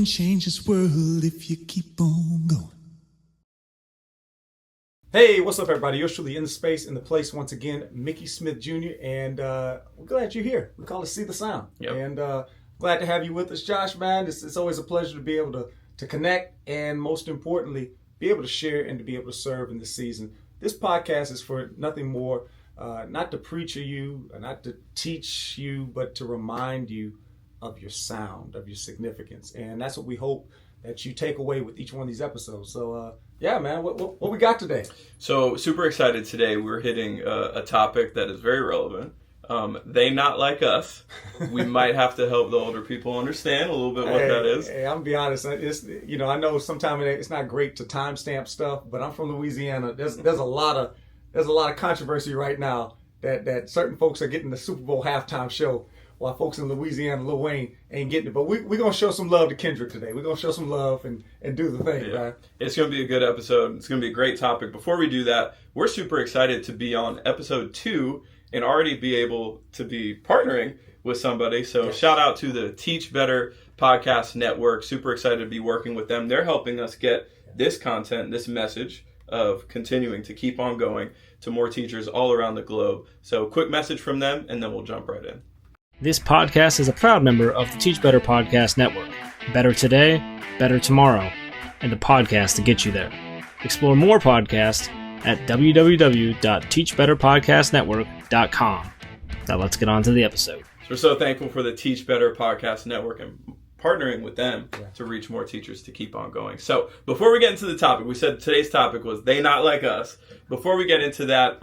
can change this world if you keep on going. Hey, what's up, everybody? You're truly in the space, in the place once again, Mickey Smith Jr., and we're glad you're here. We call it See the Sound. Yep. And glad to have you with us, Josh, man. It's always a pleasure to be able to connect and, most importantly, be able to share and to be able to serve in this season. This podcast is for nothing more, not to preach you, not to teach you, but to remind you of your sound, of your significance. And that's what we hope that you take away with each one of these episodes. So, yeah, man, what we got today? So, super excited today. We're hitting a topic that is very relevant. They not like us. We might have to help the older people understand a little bit what that is. Hey, I'm gonna be honest. It's, I know sometimes it's not great to timestamp stuff, but I'm from Louisiana. There's a lot of controversy right now that certain folks are getting the Super Bowl halftime show, while folks in Louisiana, Lil Wayne, ain't getting it. But we're going to show some love to Kendrick today. We're going to show some love and do the thing, right? It's going to be a good episode. It's going to be a great topic. Before we do that, we're super excited to be on episode 2 and already be able to be partnering with somebody. So shout out to the Teach Better Podcast Network. Super excited to be working with them. They're helping us get this content, this message of continuing to keep on going to more teachers all around the globe. So quick message from them, and then we'll jump right in. This podcast is a proud member of the Teach Better Podcast Network. Better today, better tomorrow, and the podcast to get you there. Explore more podcasts at www.teachbetterpodcastnetwork.com. Now let's get on to the episode. So we're so thankful for the Teach Better Podcast Network and partnering with them to reach more teachers to keep on going. So before we get into the topic, we said today's topic was They Not Like Us. Before we get into that,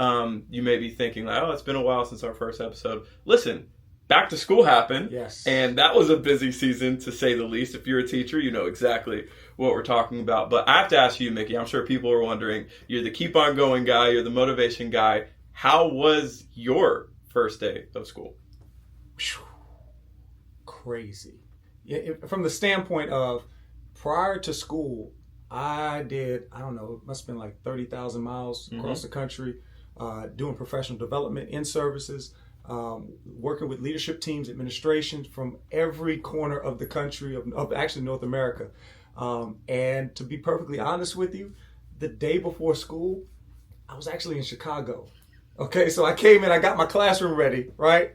you may be thinking, like, oh, it's been a while since our first episode. Listen. Back to school happened, and that was a busy season, to say the least. If you're a teacher, you know exactly what we're talking about. But I have to ask you, Mickey, I'm sure people are wondering, you're the keep on going guy, you're the motivation guy. How was your first day of school? Crazy. From the standpoint of prior to school, I did, I don't know, it must have been like 30,000 miles across the country, doing professional development in services. Working with leadership teams, administration from every corner of the country, of actually North America. And to be perfectly honest with you, the day before school, I was actually in Chicago. Okay, so I came in, I got my classroom ready, right?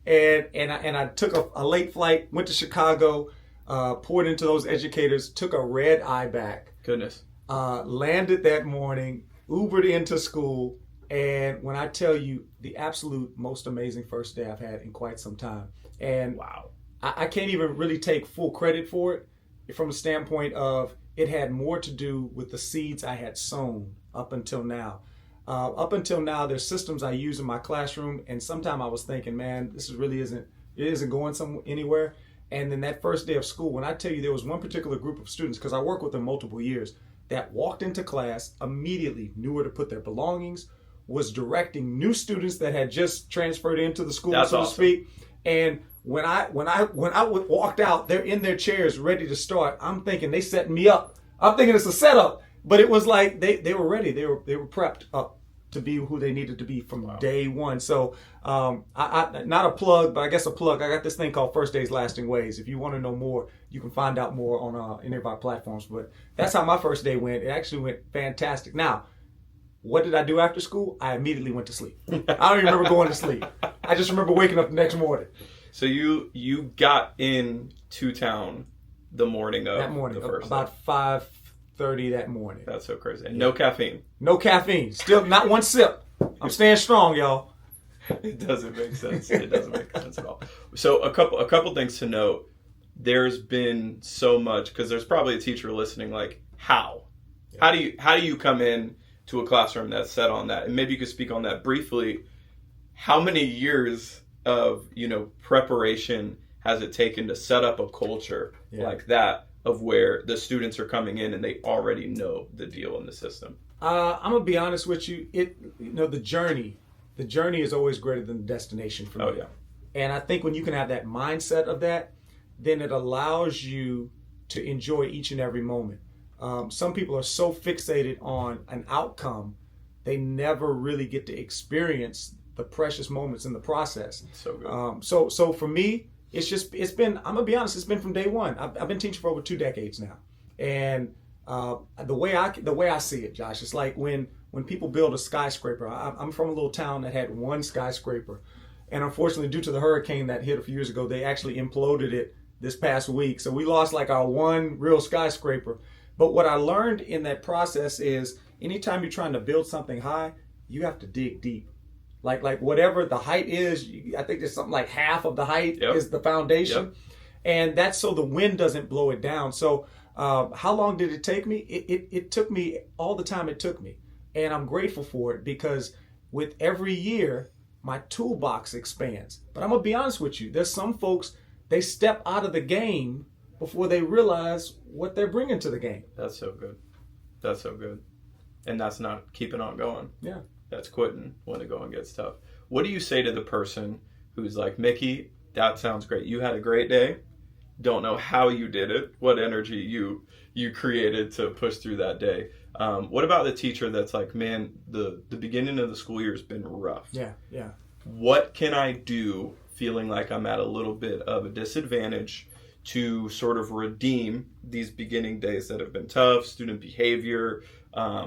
And I took a late flight, went to Chicago, poured into those educators, took a red eye back. Goodness. Landed that morning, Ubered into school. And when I tell you, the absolute most amazing first day I've had in quite some time. And wow, I can't even really take full credit for it from the standpoint of it had more to do with the seeds I had sown up until now. Up until now, there's systems I use in my classroom, and sometime I was thinking, man, this really isn't going anywhere. And then that first day of school, when I tell you there was one particular group of students, because I work with them multiple years, that walked into class, immediately knew where to put their belongings, was directing new students that had just transferred into the school, to speak. And when I walked out, they're in their chairs ready to start. I'm thinking they set me up. I'm thinking it's a setup, but it was like they were ready. They were prepped up to be who they needed to be from day one. So I not a plug, but I guess a plug. I got this thing called First Days Lasting Ways. If you want to know more, you can find out more on any of our platforms. But that's how my first day went. It actually went fantastic. Now, what did I do after school? I immediately went to sleep. I don't even remember going to sleep. I just remember waking up the next morning. So you got into town the morning of the first about day. 5:30 that morning. That's so crazy. And no caffeine. No caffeine. Still not one sip. I'm staying strong, y'all. It doesn't make sense. It doesn't make sense at all. So a couple things to note. There's been so much, because there's probably a teacher listening like, how? Yeah. How do you come in to a classroom that's set on that? And maybe you could speak on that briefly. How many years of, preparation has it taken to set up a culture like that, of where the students are coming in and they already know the deal in the system? I'm gonna be honest with you. The journey is always greater than the destination for me. Oh yeah. And I think when you can have that mindset of that, then it allows you to enjoy each and every moment. Some people are so fixated on an outcome, they never really get to experience the precious moments in the process. So good. So for me, it's been, I'm gonna be honest, it's been from day one. I've been teaching for over 2 decades now. And the way I see it, Josh, it's like when people build a skyscraper. I'm from a little town that had one skyscraper. And unfortunately, due to the hurricane that hit a few years ago, they actually imploded it this past week. So we lost like our one real skyscraper. But what I learned in that process is anytime you're trying to build something high, you have to dig deep. Like whatever the height is, I think there's something like half of the height is the foundation. Yep. And that's so the wind doesn't blow it down. So how long did it take me? It took me all the time it took me. And I'm grateful for it because with every year, my toolbox expands. But I'm going to be honest with you. There's some folks, they step out of the game before they realize what they're bringing to the game. That's so good. That's so good. And that's not keeping on going. Yeah. That's quitting when the going gets tough. What do you say to the person who's like, Mickey, that sounds great. You had a great day. Don't know how you did it, what energy you created to push through that day. What about the teacher that's like, man, the beginning of the school year has been rough. Yeah. What can I do feeling like I'm at a little bit of a disadvantage to sort of redeem these beginning days that have been tough, student behavior,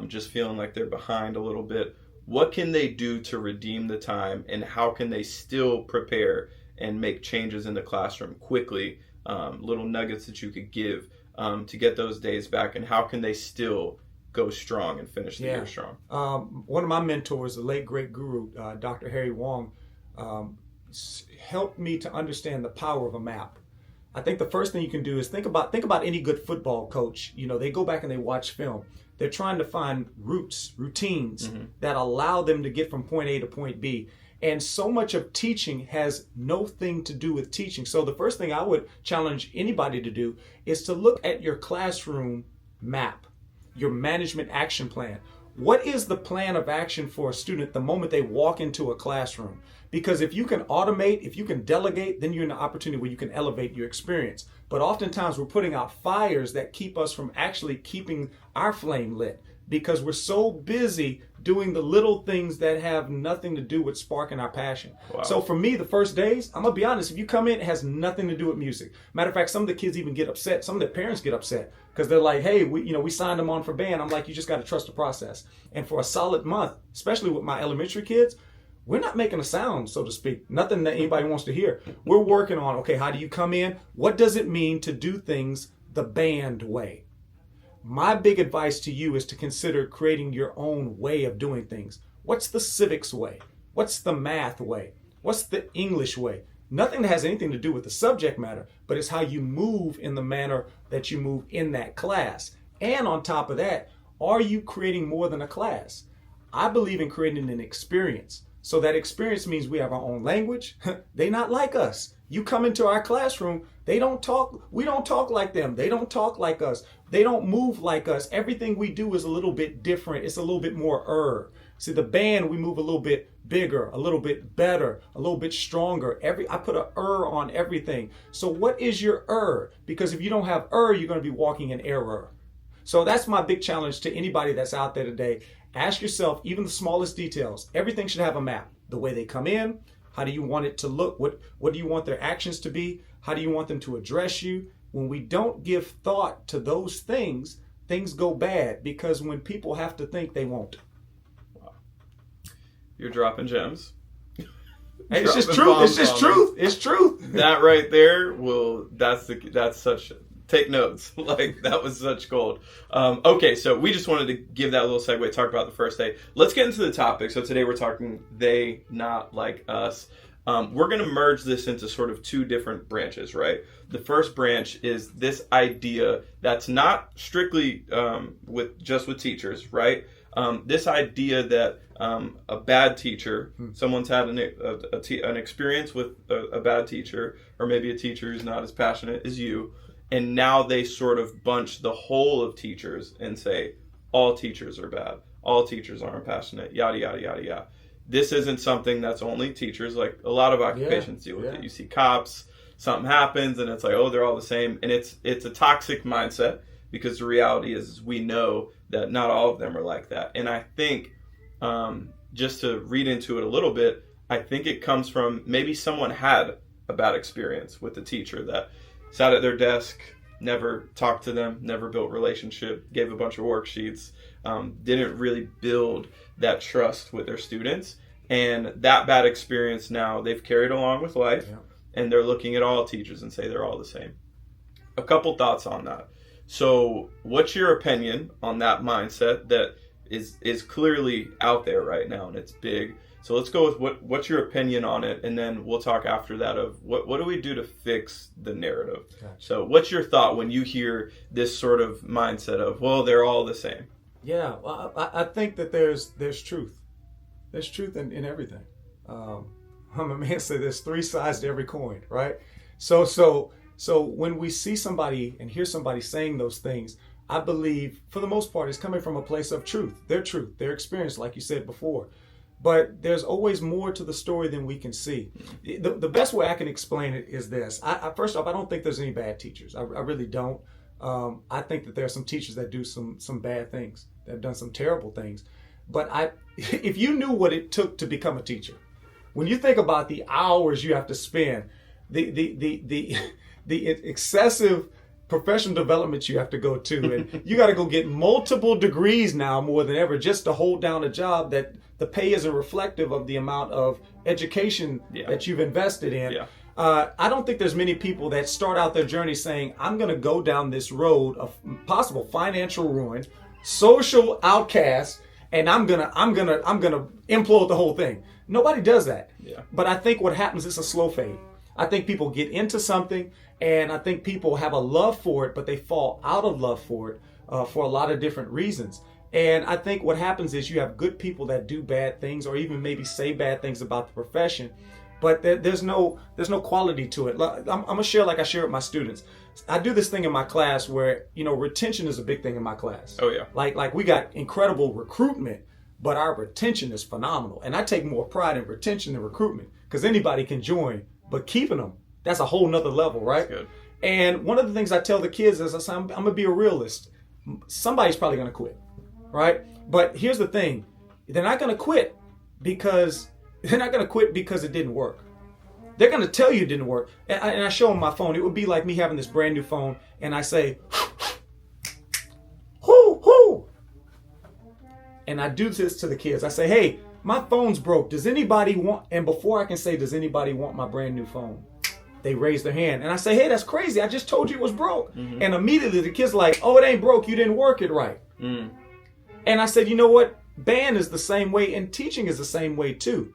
just feeling like they're behind a little bit? What can they do to redeem the time, and how can they still prepare and make changes in the classroom quickly? Little nuggets that you could give to get those days back, and how can they still go strong and finish the year strong? One of my mentors, the late great guru, Dr. Harry Wong, helped me to understand the power of a map. I think the first thing you can do is think about any good football coach. You know, they go back and they watch film. They're trying to find routines that allow them to get from point A to point B. And so much of teaching has no thing to do with teaching. So the first thing I would challenge anybody to do is to look at your classroom map, your management action plan. What is the plan of action for a student the moment they walk into a classroom? Because if you can automate, if you can delegate, then you're in an opportunity where you can elevate your experience. But oftentimes we're putting out fires that keep us from actually keeping our flame lit because we're so busy doing the little things that have nothing to do with sparking our passion. Wow. So for me, the first days, I'm going to be honest, if you come in, it has nothing to do with music. Matter of fact, some of the kids even get upset. Some of their parents get upset because they're like, hey, we signed them on for band. I'm like, you just got to trust the process. And for a solid month, especially with my elementary kids, we're not making a sound, so to speak. Nothing that anybody wants to hear. We're working on, okay, how do you come in? What does it mean to do things the band way? My big advice to you is to consider creating your own way of doing things. What's the civics way? What's the math way? What's the English way? Nothing that has anything to do with the subject matter, but it's how you move in the manner that you move in that class. And on top of that, are you creating more than a class? I believe in creating an experience. So that experience means we have our own language. They not like us. You come into our classroom, they don't talk. We don't talk like them. They don't talk like us. They don't move like us. Everything we do is a little bit different. It's a little bit more See, the band, we move a little bit bigger, a little bit better, a little bit stronger. I put a on everything. So what is your Because if you don't have you're going to be walking in error. So that's my big challenge to anybody that's out there today. Ask yourself, even the smallest details, everything should have a map. The way they come in, how do you want it to look? What do you want their actions to be? How do you want them to address you? When we don't give thought to those things, things go bad because when people have to think, they won't. Wow. You're dropping gems. Hey, it's just truth. It's just truth. It's truth. That right there that's such. Take notes. Like, that was such gold. Okay, so we just wanted to give that little segue, talk about the first day. Let's get into the topic. So today we're talking they, not like us. We're going to merge this into sort of 2 different branches, right? The first branch is this idea that's not strictly with teachers, right? This idea that a bad teacher, someone's had an experience with a bad teacher, or maybe a teacher who's not as passionate as you, and now they sort of bunch the whole of teachers and say, all teachers are bad, all teachers aren't passionate, yada, yada, yada, yada. This isn't something that's only teachers. Like, a lot of occupations deal with it. You see cops, something happens, and it's like, oh, they're all the same. And it's a toxic mindset, because the reality is we know that not all of them are like that. And I think, just to read into it a little bit, I think it comes from maybe someone had a bad experience with the teacher that sat at their desk, never talked to them, never built relationship, gave a bunch of worksheets, didn't really build that trust with their students. And that bad experience now they've carried along with life, and they're looking at all teachers and say they're all the same. A couple thoughts on that. So what's your opinion on that mindset that is clearly out there right now, and it's big? So let's go with what's your opinion on it, and then we'll talk after that of what do we do to fix the narrative. Gotcha. So what's your thought when you hear this sort of mindset of, well, they're all the same? Yeah, well, I think that there's truth. There's truth in everything. I'm a man say there's three sides to every coin, right? So when we see somebody and hear somebody saying those things, I believe for the most part it's coming from a place of truth, their experience, like you said before. But there's always more to the story than we can see. The best way I can explain it is this. First off, I don't think there's any bad teachers. I really don't. I think that there are some teachers that do some bad things, that have done some terrible things. But if you knew what it took to become a teacher, when you think about the hours you have to spend, the excessive professional development you have to go to, and you got to go get multiple degrees now more than ever just to hold down a job that the pay isn't reflective of the amount of education that you've invested in. Yeah. I don't think there's many people that start out their journey saying, I'm going to go down this road of possible financial ruin, social outcast, and I'm gonna implode the whole thing. Nobody does that. Yeah. But I think what happens is a slow fade. I think people get into something, and I think people have a love for it, but they fall out of love for it for a lot of different reasons. And I think what happens is you have good people that do bad things, or even maybe say bad things about the profession, but there's no quality to it. I'm gonna share like I share with my students. I do this thing in my class where, retention is a big thing in my class. Oh yeah. Like we got incredible recruitment, but our retention is phenomenal. And I take more pride in retention than recruitment, because anybody can join, but keeping them, that's a whole nother level, right? That's good. And one of the things I tell the kids is I say, I'm gonna be a realist. Somebody's probably gonna quit, right? But here's the thing, they're not gonna quit because it didn't work. They're going to tell you it didn't work. And I show them my phone. It would be like me having this brand new phone, and I say, hoo, hoo. And I do this to the kids. I say, hey, my phone's broke. Does anybody want, and before I can say, does anybody want my brand new phone? They raise their hand. And I say, hey, that's crazy. I just told you it was broke. Mm-hmm. And immediately the kid's like, oh, it ain't broke. You didn't work it right. Mm. And I said, you know what? Band is the same way, and teaching is the same way too.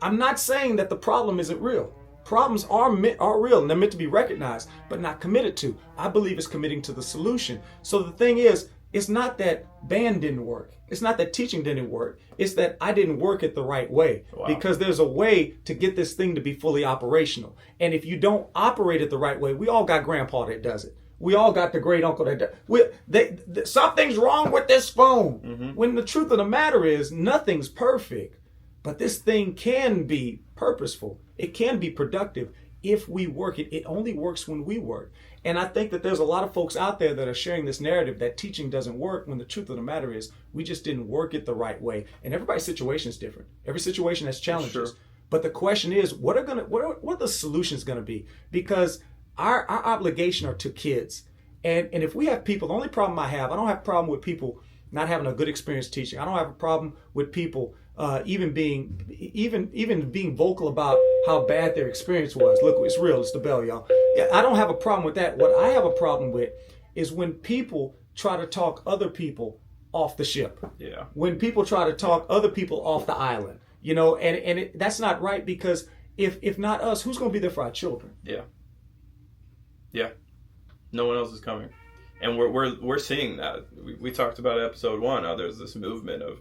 I'm not saying that the problem isn't real. Problems are real, and they're meant to be recognized, but not committed to. I believe it's committing to the solution. So the thing is, it's not that band didn't work. It's not that teaching didn't work. It's that I didn't work it the right way. Wow. Because there's a way to get this thing to be fully operational. And if you don't operate it the right way, we all got grandpa that does it. We all got the great uncle that does. Something's wrong with this phone. Mm-hmm. When the truth of the matter is, nothing's perfect. But this thing can be purposeful. It can be productive if we work it. It only works when we work. And I think that there's a lot of folks out there that are sharing this narrative that teaching doesn't work, when the truth of the matter is we just didn't work it the right way. And everybody's situation is different. Every situation has challenges. Sure. But the question is, what are the solutions going to be? Because our obligation are to kids. And if we have people, the only problem I don't have a problem with people not having a good experience teaching. I don't have a problem with people even being vocal about how bad their experience was. Look, it's real. It's the bell, y'all. Yeah, I don't have a problem with that. What I have a problem with is when people try to talk other people off the ship. Yeah. When people try to talk other people off the island, that's not right, because if not us, who's going to be there for our children? Yeah. Yeah. No one else is coming. And we're seeing that. We talked about episode 1, how there's this movement of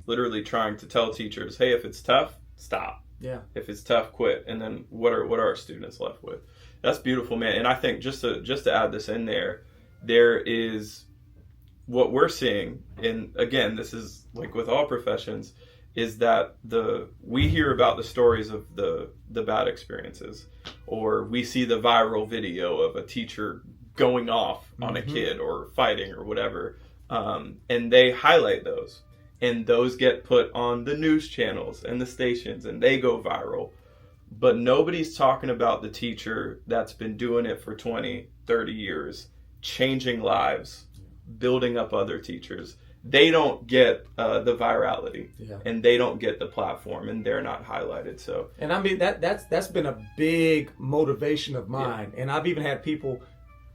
literally trying to tell teachers, hey, if it's tough, stop. Yeah. If it's tough, quit. And then what are our students left with? That's beautiful, man. And I think just to add this in there is what we're seeing, and again, this is like with all professions, is that we hear about the stories of the bad experiences, or we see the viral video of a teacher going off on a kid or fighting or whatever, and they highlight those. And those get put on the news channels and the stations, and they go viral. but nobody's talking about the teacher that's been doing it for 20, 30 years, changing lives, building up other teachers. They don't get the virality, and they don't get the platform, and they're not highlighted. So, and I mean that's been a big motivation of mine, and I've even had people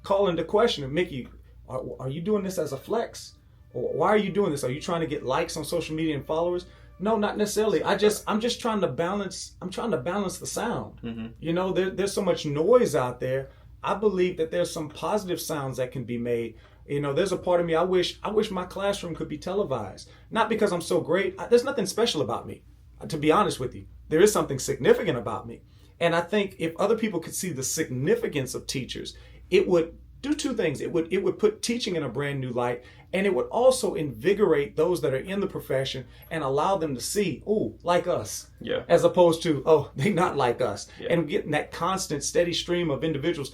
call into question, Mickey, are you doing this as a flex, or why are you doing this? Are you trying to get likes on social media and followers? No, not necessarily. I'm just trying to balance. I'm trying to balance the sound. Mm-hmm. You know, there's so much noise out there. I believe that there's some positive sounds that can be made. You know, there's a part of me, I wish my classroom could be televised. Not because I'm so great. There's nothing special about me, to be honest with you. There is something significant about me. And I think if other people could see the significance of teachers, it would do two things. It would put teaching in a brand new light, and it would also invigorate those that are in the profession and allow them to see, oh, like us. Yeah. As opposed to, oh, they not like us. Yeah. And getting that constant, steady stream of individuals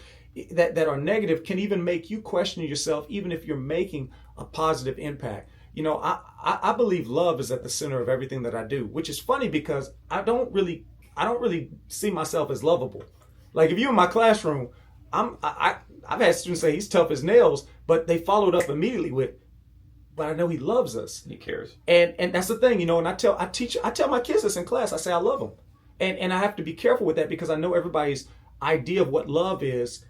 that are negative can even make you question yourself, even if you're making a positive impact. You know, I believe love is at the center of everything that I do, which is funny because I don't really see myself as lovable. Like if you're in my classroom, I've had students say he's tough as nails, but they followed up immediately with, but I know he loves us. He cares. And that's the thing, you know, and I tell my kids this in class. I say I love them. And I have to be careful with that because I know everybody's idea of what love is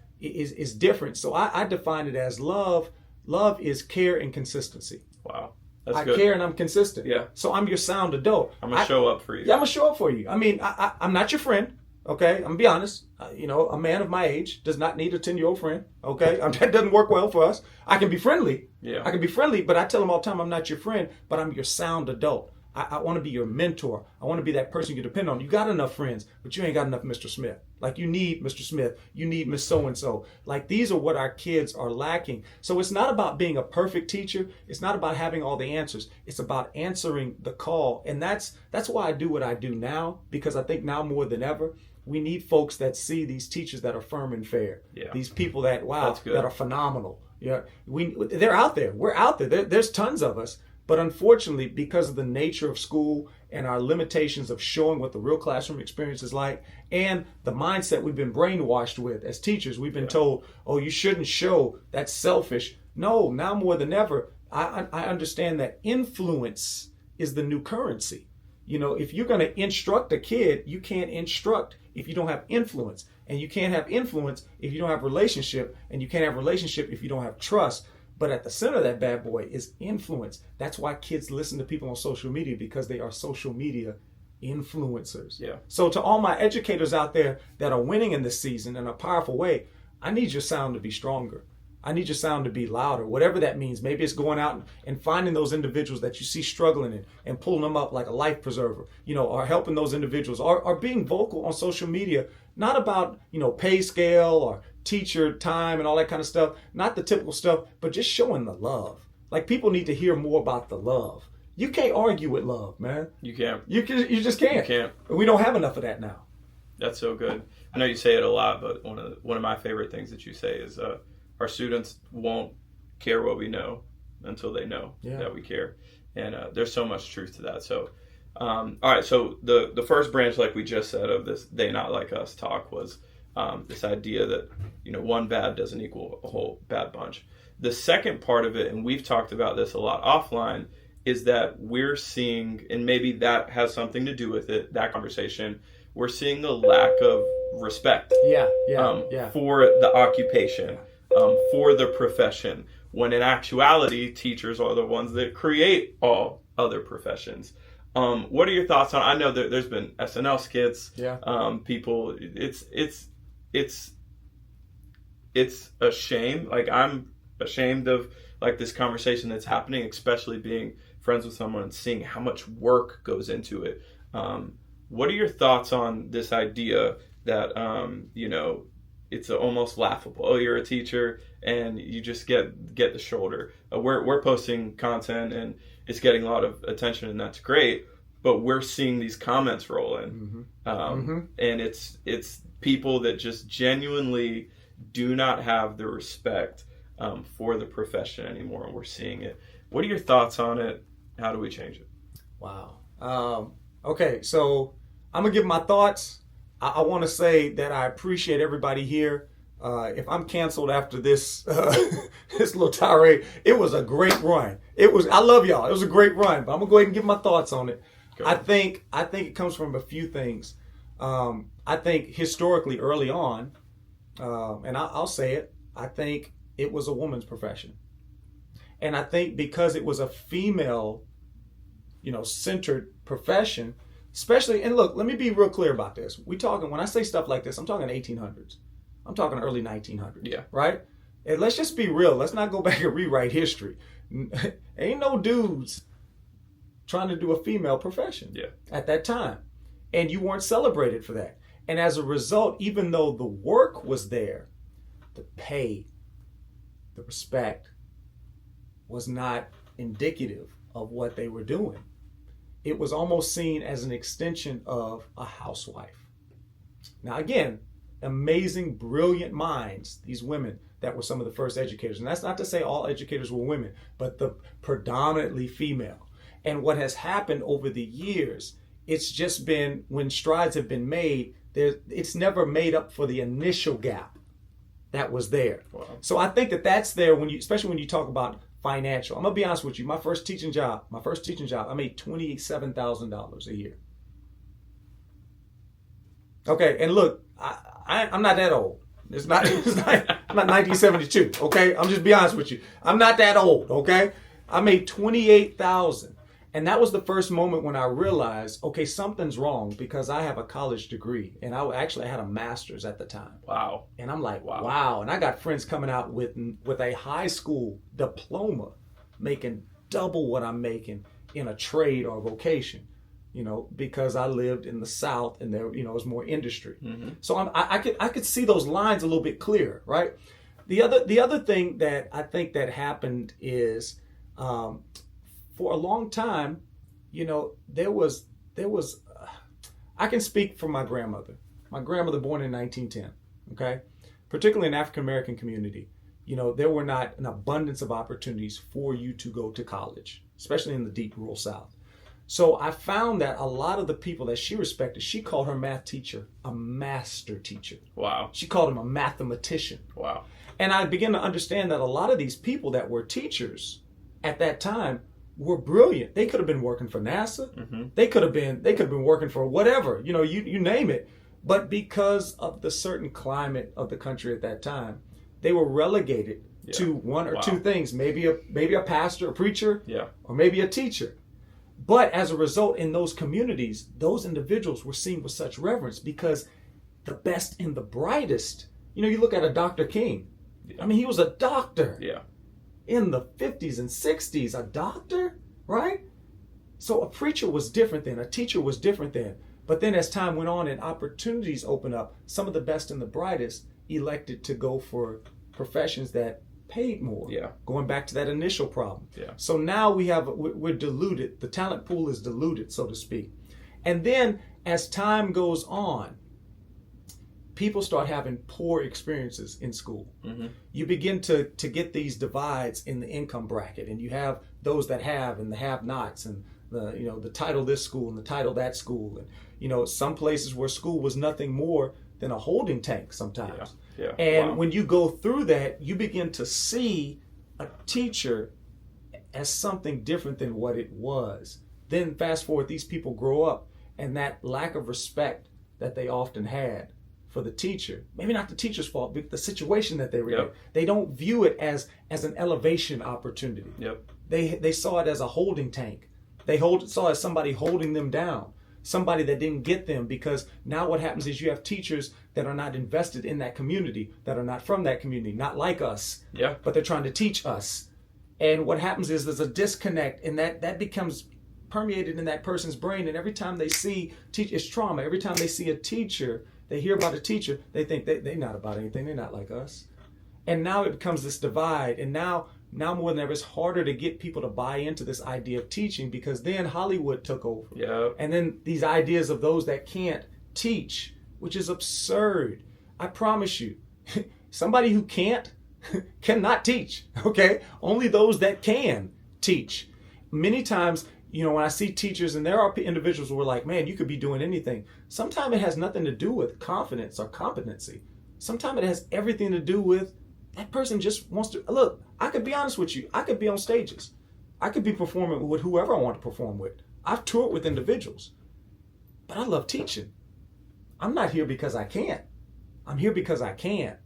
different. So I define it as love. Love is care and consistency. Wow. That's I good. care and I'm consistent. Yeah. So I'm your sound adult. I'm going to show up for you. Yeah, I'm going to show up for you. I mean, I'm not your friend. Okay, I'm going to be honest. You know, a man of my age does not need a 10-year-old friend. Okay, that doesn't work well for us. I can be friendly. Yeah. I can be friendly, but I tell them all the time, I'm not your friend, but I'm your sound adult. I want to be your mentor. I want to be that person you depend on. You got enough friends, but you ain't got enough Mr. Smith. Like you need Mr. Smith. You need Miss So-and-so. Like these are what our kids are lacking. So it's not about being a perfect teacher. It's not about having all the answers. It's about answering the call. And that's why I do what I do now, because I think now more than ever, we need folks that see these teachers that are firm and fair. Yeah. These people that, wow, That's good. that are phenomenal. Yeah, they're out there. We're out there. There's tons of us. But unfortunately, because of the nature of school and our limitations of showing what the real classroom experience is like, and the mindset we've been brainwashed with as teachers, we've been told, oh, you shouldn't show, that's selfish. No, now more than ever, I understand that influence is the new currency. You know, if you're going to instruct a kid, you can't instruct if you don't have influence. And you can't have influence if you don't have relationship. And you can't have relationship if you don't have trust. But at the center of that bad boy is influence. That's why kids listen to people on social media, because they are social media influencers. Yeah. So to all my educators out there that are winning in this season in a powerful way, I need your sound to be stronger. I need your sound to be louder, whatever that means. Maybe it's going out and finding those individuals that you see struggling and pulling them up like a life preserver, you know, or helping those individuals, or being vocal on social media, not about, you know, pay scale or teacher time and all that kind of stuff, not the typical stuff, but just showing the love. Like people need to hear more about the love. You can't argue with love, man. You can't. You just can't. You can't. We don't have enough of that now. That's so good. I know you say it a lot, but one of my favorite things that you say is our students won't care what we know until they know that we care. And there's so much truth to that. So, all right. So the first branch, like we just said, of this "they not like us" talk was this idea that, you know, one bad doesn't equal a whole bad bunch. The second part of it, and we've talked about this a lot offline, is that we're seeing, and maybe that has something to do with it, that conversation, we're seeing the lack of respect for the occupation, for the profession, when in actuality, teachers are the ones that create all other professions. What are your thoughts on, I know that there's been SNL skits, people, it's a shame. Like, I'm ashamed of like this conversation that's happening, especially being friends with someone and seeing how much work goes into it. What are your thoughts on this idea that, you know, it's almost laughable? Oh, you're a teacher and you just get the shoulder. We're posting content and it's getting a lot of attention, and that's great. But we're seeing these comments roll in, and it's people that just genuinely do not have the respect for the profession anymore, and we're seeing it. What are your thoughts on it? How do we change it? Wow. Okay, so I'm gonna give my thoughts, I want to say that I appreciate everybody here. If I'm canceled after this this little tirade, it was a great run. I love y'all. It was a great run, but I'm gonna go ahead and give my thoughts on it. I think it comes from a few things. I think historically early on, and I'll say it, I think it was a woman's profession. And I think because it was a female, centered profession, especially, and look, let me be real clear about this. When I say stuff like this, I'm talking 1800s. I'm talking early 1900s. Yeah. Right? And let's just be real. Let's not go back and rewrite history. Ain't no dudes trying to do a female profession at that time. And you weren't celebrated for that. And as a result, even though the work was there, the pay, the respect was not indicative of what they were doing. It was almost seen as an extension of a housewife. Now, again, amazing, brilliant minds, these women that were some of the first educators. And that's not to say all educators were women, but the predominantly female. And what has happened over the years, it's just been, when strides have been made, it's never made up for the initial gap that was there. Wow. So I think that's there especially when you talk about financial. I'm gonna be honest with you. My first teaching job, I made $27,000 a year. Okay, and look, I'm not that old. I'm not 1972. Okay, I'm just be honest with you. I'm not that old. Okay, I made $28,000. And that was the first moment when I realized, okay, something's wrong, because I have a college degree and I had a master's at the time. Wow. And I'm like, wow. And I got friends coming out with a high school diploma making double what I'm making in a trade or vocation, because I lived in the South and there, it was more industry. Mm-hmm. So I could see those lines a little bit clearer, right? The other thing that I think that happened is, for a long time, there was. I can speak for my grandmother. My grandmother, born in 1910. Okay, particularly in the African American community, there were not an abundance of opportunities for you to go to college, especially in the deep rural South. So I found that a lot of the people that she respected, she called her math teacher a master teacher. Wow. She called him a mathematician. Wow. And I began to understand that a lot of these people that were teachers at that time were brilliant. They could have been working for NASA. Mm-hmm. They could have been working for whatever, you name it. But because of the certain climate of the country at that time, they were relegated to one or two things, maybe a pastor, a preacher, or maybe a teacher. But as a result, in those communities, those individuals were seen with such reverence, because the best and the brightest, you look at a Dr. King. I mean, he was a doctor. Yeah. In the 50s and 60s, a doctor, right? So a preacher was different then, a teacher was different then. But then as time went on and opportunities opened up, some of the best and the brightest elected to go for professions that paid more. Yeah. Going back to that initial problem. Yeah. So now we're diluted. The talent pool is diluted, so to speak. And then as time goes on, people start having poor experiences in school. Mm-hmm. You begin to get these divides in the income bracket, and you have those that have and the have-nots, and the title this school and the title that school, and some places where school was nothing more than a holding tank sometimes. Yeah. Yeah. And when you go through that, you begin to see a teacher as something different than what it was. Then fast forward, these people grow up, and that lack of respect that they often had for the teacher, maybe not the teacher's fault, but the situation that they were in. They don't view it as an elevation opportunity. Yep. They saw it as a holding tank. They saw it as somebody holding them down, somebody that didn't get them, because now what happens is you have teachers that are not invested in that community, that are not from that community, not like us, but they're trying to teach us. And what happens is there's a disconnect, and that becomes permeated in that person's brain. And every time they see it's trauma. Every time they see a teacher, they hear about a teacher, they think they're not about anything. They're not like us. And now it becomes this divide. And now more than ever, it's harder to get people to buy into this idea of teaching, because then Hollywood took over. Yep. And then these ideas of those that can't teach, which is absurd. I promise you, somebody who can't cannot teach, okay? Only those that can teach. Many times when I see teachers, and there are individuals who are like, man, you could be doing anything. Sometimes it has nothing to do with confidence or competency. Sometimes it has everything to do with that person just wants to, look, I could be honest with you. I could be on stages. I could be performing with whoever I want to perform with. I've toured with individuals, but I love teaching. I'm not here because I can't. I'm here because I can.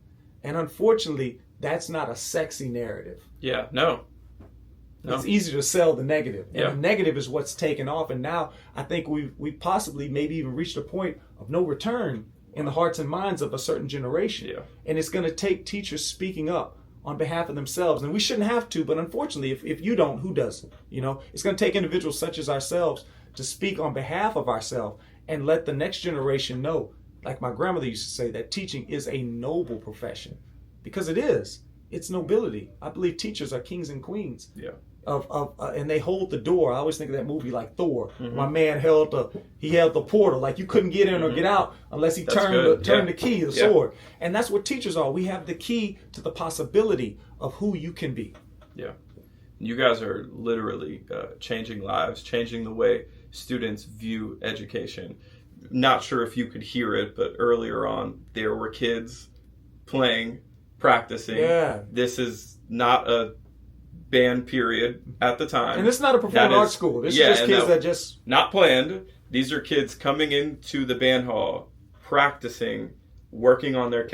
And unfortunately, that's not a sexy narrative. Yeah, no. It's easy to sell the negative. And the negative is what's taken off. And now I think we've possibly maybe even reached a point of no return in the hearts and minds of a certain generation. Yeah. And it's going to take teachers speaking up on behalf of themselves. And we shouldn't have to, but unfortunately, if you don't, who doesn't? It's going to take individuals such as ourselves to speak on behalf of ourselves and let the next generation know, like my grandmother used to say, that teaching is a noble profession. Because it is. It's nobility. I believe teachers are kings and queens. Yeah. And they hold the door. I always think of that movie like Thor. Mm-hmm. My man held the portal, like you couldn't get in or get out unless he turned the key, the sword. And that's what teachers are. We have the key to the possibility of who you can be. Yeah. You guys are literally changing lives, changing the way students view education. Not sure if you could hear it, but earlier on, there were kids playing, practicing. Yeah. This is not a band period at the time. And this is not a performing arts school. This is just kids that just... Not planned. These are kids coming into the band hall, practicing, working on their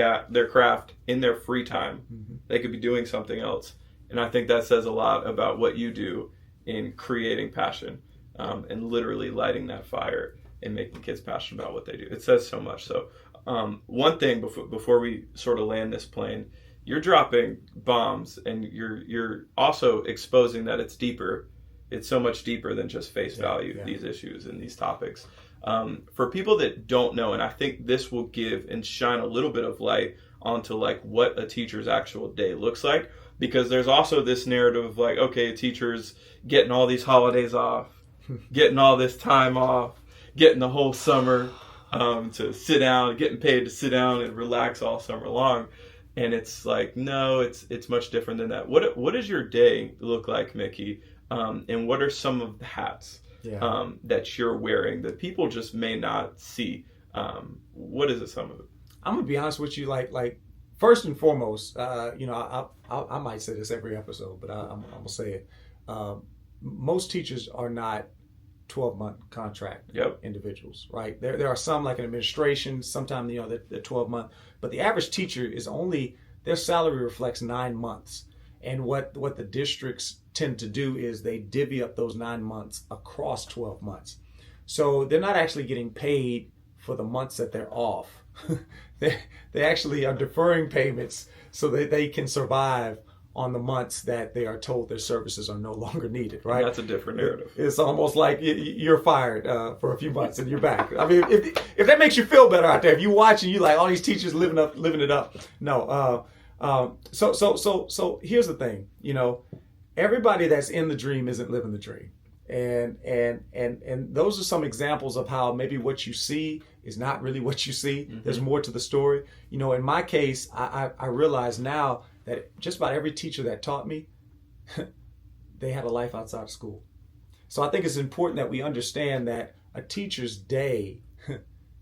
craft in their free time. Mm-hmm. They could be doing something else. And I think that says a lot about what you do in creating passion and literally lighting that fire and making kids passionate about what they do. It says so much. So one thing before we sort of land this plane, you're dropping bombs and you're also exposing that it's deeper. It's so much deeper than just face value, these issues and these topics. For people that don't know, and I think this will give and shine a little bit of light onto like what a teacher's actual day looks like, because there's also this narrative of like, okay, a teacher's getting all these holidays off, getting all this time off, getting the whole summer to sit down, getting paid to sit down and relax all summer long. And it's like, no, it's much different than that. What does your day look like, Mickey? And what are some of the hats that you're wearing that people just may not see? What is it, some of it? I'm gonna be honest with you. Like first and foremost, I might say this every episode, but I'm gonna say it. Most teachers are not 12-month contract individuals, right? There are some like in administration, sometimes they're 12-month, but the average teacher is only, their salary reflects 9 months. And what the districts tend to do is they divvy up those 9 months across 12 months. So they're not actually getting paid for the months that they're off. They actually are deferring payments so that they can survive on the months that they are told their services are no longer needed, right? And that's a different narrative. It's almost like you're fired for a few months and you're back. I mean, if that makes you feel better out there, if you watch and you like all these teachers living it up. No. So here's the thing, everybody that's in the dream isn't living the dream. And those are some examples of how maybe what you see is not really what you see. Mm-hmm. There's more to the story. In my case, I realize now that just about every teacher that taught me, they had a life outside of school. So I think it's important that we understand that a teacher's day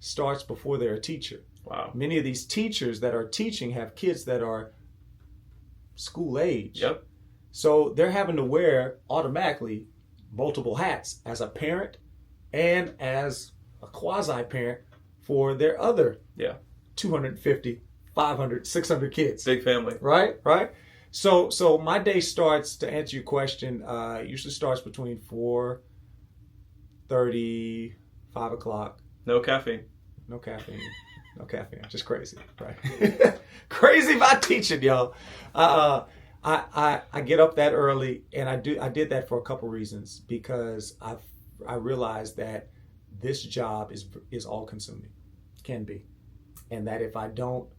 starts before they're a teacher. Wow. Many of these teachers that are teaching have kids that are school age. Yep. So they're having to wear automatically multiple hats as a parent and as a quasi-parent for their other 250, 500, 600 kids. Big family. Right? So my day starts, to answer your question, usually starts between 4:30, 5 o'clock. No caffeine. No caffeine. Just crazy, right? Crazy about teaching, y'all. I get up that early, and I did that for a couple reasons, because I realized that this job is all consuming, can be, and that if I don't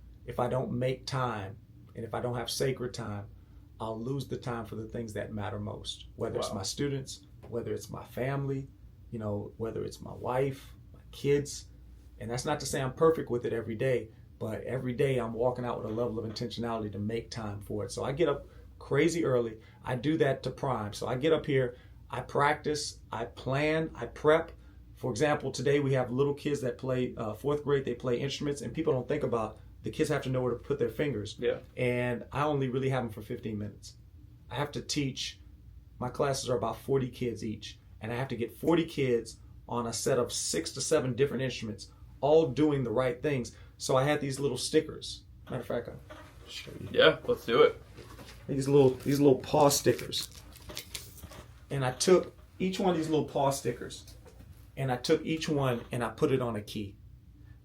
make time, and if I don't have sacred time, I'll lose the time for the things that matter most, whether it's my students, whether it's my family, whether it's my wife, my kids. And that's not to say I'm perfect with it every day, but every day I'm walking out with a level of intentionality to make time for it. So I get up crazy early. I do that to prime. So I get up here, I practice, I plan, I prep. For example, today we have little kids that play fourth grade, they play instruments, and people don't think about the kids have to know where to put their fingers. Yeah. And I only really have them for 15 minutes. I have to teach, my classes are about 40 kids each, and I have to get 40 kids on a set of 6 to 7 different instruments, all doing the right things. So I had these little stickers. Matter of fact, I'll show you. Yeah, let's do it. These little paw stickers. And I took each one of these little paw stickers, and I took each one and I put it on a key,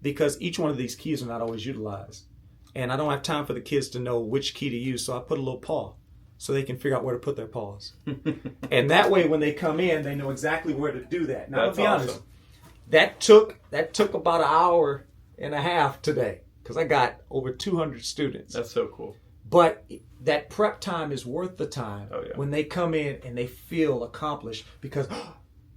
because each one of these keys are not always utilized. And I don't have time for the kids to know which key to use, so I put a little paw so they can figure out where to put their paws. And that way when they come in, they know exactly where to do that. Now, That's to be honest, awesome. that took about an hour and a half today, because I got over 200 students. That's so cool. But that prep time is worth the time Oh, yeah. when they come in and they feel accomplished, because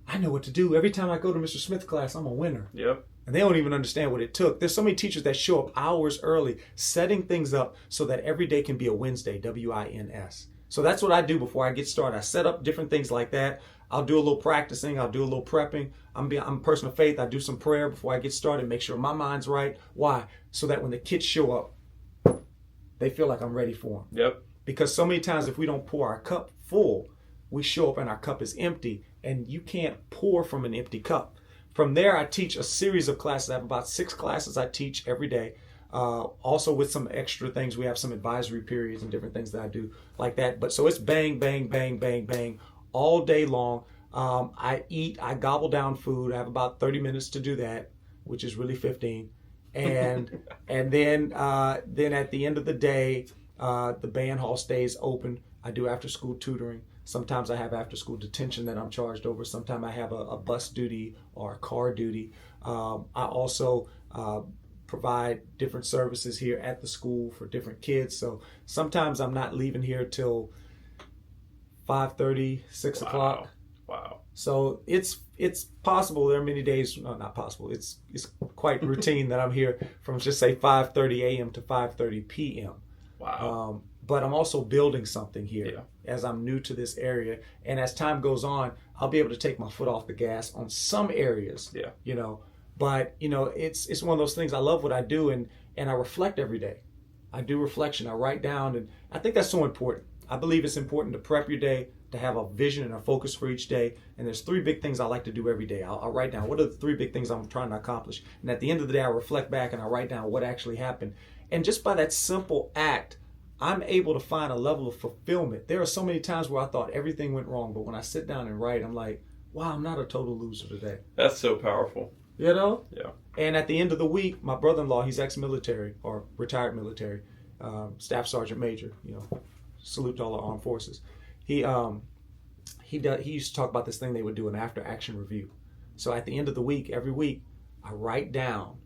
I know what to do. Every time I go to Mr. Smith's class, I'm a winner. Yep. And they don't even understand what it took. There's so many teachers that show up hours early, setting things up so that every day can be a Wednesday, WINS. So that's what I do before I get started. I set up different things like that. I'll do a little practicing. I'll do a little prepping. I'm a person of faith. I do some prayer before I get started, make sure my mind's right. Why? So that when the kids show up, they feel like I'm ready for them. Yep. Because so many times if we don't pour our cup full, we show up and our cup is empty, and you can't pour from an empty cup. From there, I teach a series of classes. I have about 6 classes I teach every day. Also with some extra things. We have some advisory periods and different things that I do like that. But so it's bang, bang, bang, bang, bang all day long. I eat, I gobble down food. I have about 30 minutes to do that, which is really 15. And then at the end of the day, the band hall stays open. I do after school tutoring. Sometimes I have after school detention that I'm charged over. Sometimes I have a bus duty or a car duty. I also provide different services here at the school for different kids. So sometimes I'm not leaving here till 5:30, 6 o'clock. Wow. So it's possible. There are many days, no, not possible. It's quite routine that I'm here from just say 5:30 a.m. to 5:30 p.m. Wow. But I'm also building something here Yeah. as I'm new to this area. And as time goes on, I'll be able to take my foot off the gas on some areas. Yeah. But it's one of those things. I love what I do, and I reflect every day. I do reflection. I write down, and I think that's so important. I believe it's important to prep your day, to have a vision and a focus for each day. And there's 3 big things I like to do every day. I'll write down what are the 3 big things I'm trying to accomplish. And at the end of the day, I reflect back and I write down what actually happened. And just by that simple act, I'm able to find a level of fulfillment. There are so many times where I thought everything went wrong, but when I sit down and write, I'm like, wow, I'm not a total loser today. That's so powerful. Yeah. And at the end of the week, my brother-in-law, he's ex-military or retired military, staff sergeant major, salute to all our armed forces. He used to talk about this thing they would do, an after-action review. So at the end of the week, every week, I write down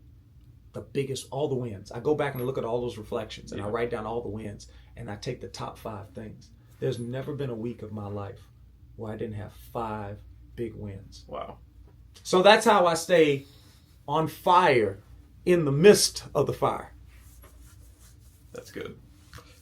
all the wins. I go back and look at all those reflections, and I write down all the wins, and I take the top 5 things. There's never been a week of my life where I didn't have 5 big wins. Wow. So that's how I stay on fire in the midst of the fire. That's good.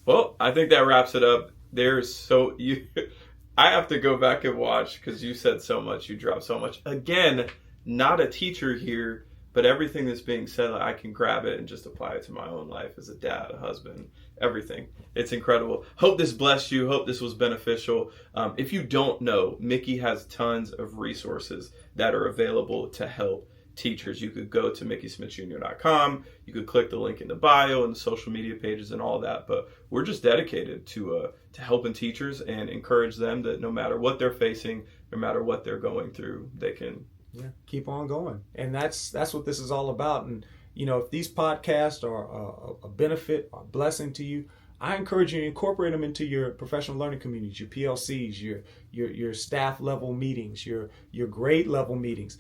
Well, I think that wraps it up. I have to go back and watch because you said so much, you dropped so much. Again, not a teacher here, but everything that's being said, I can grab it and just apply it to my own life as a dad, a husband, everything. It's incredible. Hope this blessed you. Hope this was beneficial. If you don't know, Mickey has tons of resources that are available to help teachers. You could go to MickeySmithJr.com. You could click the link in the bio and the social media pages and all that. But we're just dedicated to helping teachers and encourage them that no matter what they're facing, no matter what they're going through, they can keep on going. And that's what this is all about. And if these podcasts are a benefit or a blessing to you, I encourage you to incorporate them into your professional learning communities, your PLCs, your staff level meetings, your grade level meetings.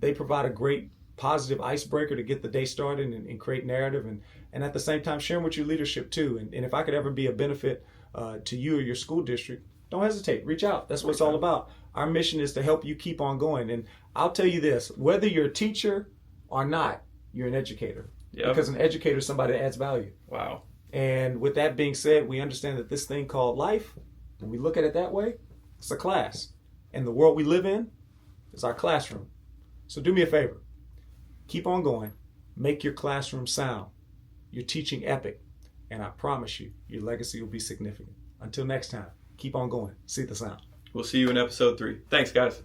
They provide a great positive icebreaker to get the day started and create narrative, and at the same time sharing with your leadership too. And if I could ever be a benefit to you or your school district, don't hesitate. Reach out. That's what it's all about. Our mission is to help you keep on going. And I'll tell you this, whether you're a teacher or not, you're an educator. Yep. Because an educator is somebody that adds value. Wow. And with that being said, we understand that this thing called life, when we look at it that way, it's a class. And the world we live in is our classroom. So do me a favor. Keep on going. Make your classroom sound. Your teaching epic. And I promise you, your legacy will be significant. Until next time, keep on going. See the sound. We'll see you in episode 3. Thanks, guys.